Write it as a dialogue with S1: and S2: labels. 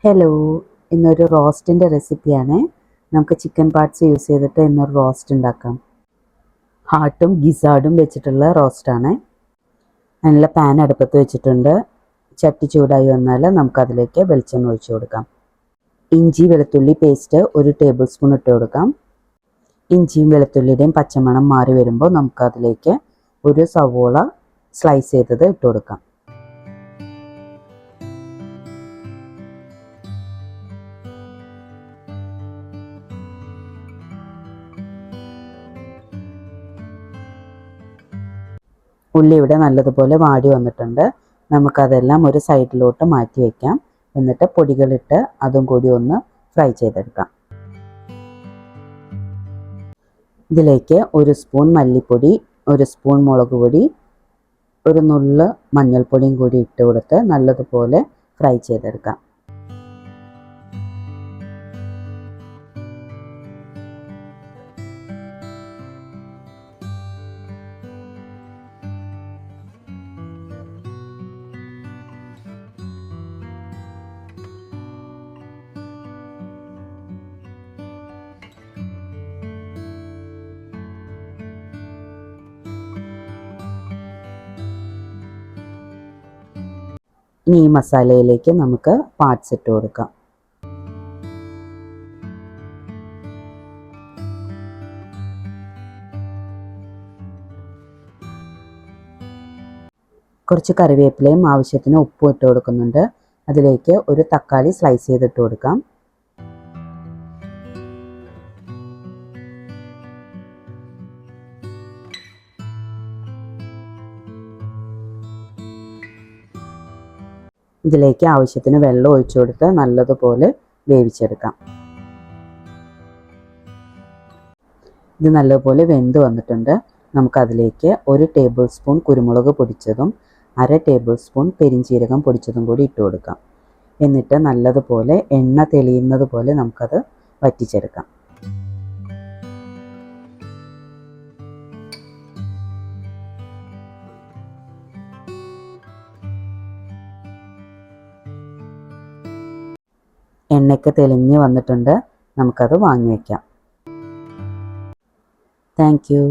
S1: Hello, ഇന്നൊരു റോസ്റ്റിൻ്റെ റെസിപ്പിയാണ്. നമുക്ക് ചിക്കൻ പാർട്സ് യൂസ് ചെയ്തിട്ട് ഇന്നൊരു റോസ്റ്റ് ഉണ്ടാക്കാം. ഹാർട്ടും ഗിസാർഡും വെച്ചിട്ടുള്ള റോസ്റ്റാണ്. അതിനുള്ള പാൻ അടുപ്പത്ത് വെച്ചിട്ടുണ്ട്. ചട്ടി ചൂടായി വന്നാൽ നമുക്കതിലേക്ക് വെളിച്ചെണ്ണ ഒഴിച്ചു കൊടുക്കാം. ഇഞ്ചി വെളുത്തുള്ളി പേസ്റ്റ് 1 ടേബിൾ സ്പൂൺ ഇട്ട് കൊടുക്കാം. ഇഞ്ചിയും വെളുത്തുള്ളിയുടെയും പച്ചമണം മാറി വരുമ്പോൾ നമുക്കതിലേക്ക് ഒരു സവോള സ്ലൈസ് ചെയ്തത് ഇട്ട് കൊടുക്കാം. ഉള്ളി ഇവിടെ നല്ലതുപോലെ വാടി വന്നിട്ടുണ്ട്. നമുക്കതെല്ലാം ഒരു സൈഡിലോട്ട് മാറ്റി വയ്ക്കാം. എന്നിട്ട് പൊടികളിട്ട് അതും കൂടി ഒന്ന് ഫ്രൈ ചെയ്തെടുക്കാം. ഇതിലേക്ക് 1 സ്പൂൺ മല്ലിപ്പൊടി, 1 സ്പൂൺ മുളക് പൊടി, ഒരു നുള്ള് മഞ്ഞൾപ്പൊടിയും കൂടി ഇട്ട് കൊടുത്ത് നല്ലതുപോലെ ഫ്രൈ ചെയ്തെടുക്കാം. ഇനി ഈ മസാലയിലേക്ക് നമുക്ക് പാർട്സ് ഇട്ട് കൊടുക്കാം. കുറച്ച് കറിവേപ്പിലയും ആവശ്യത്തിന് ഉപ്പും ഇട്ട് കൊടുക്കുന്നുണ്ട്. അതിലേക്ക് ഒരു തക്കാളി സ്ലൈസ് ചെയ്തിട്ട് കൊടുക്കാം. ഇതിലേക്ക് ആവശ്യത്തിന് വെള്ളം ഒഴിച്ചു കൊടുത്ത് നല്ലതുപോലെ വേവിച്ചെടുക്കാം. ഇത് നല്ലതുപോലെ വെന്ത് വന്നിട്ടുണ്ട്. നമുക്കതിലേക്ക് 1 ടേബിൾ സ്പൂൺ കുരുമുളക് പൊടിച്ചതും 1/2 ടേബിൾ സ്പൂൺ പെരിഞ്ചീരകം പൊടിച്ചതും കൂടി ഇട്ട് കൊടുക്കാം. എന്നിട്ട് നല്ലതുപോലെ എണ്ണ തെളിയുന്നത് പോലെ നമുക്കത് വറ്റിച്ചെടുക്കാം. എണ്ണയ്ക്ക് തെളിഞ്ഞ് വന്നിട്ടുണ്ട്. നമുക്കത് വാങ്ങി വയ്ക്കാം. Thank you.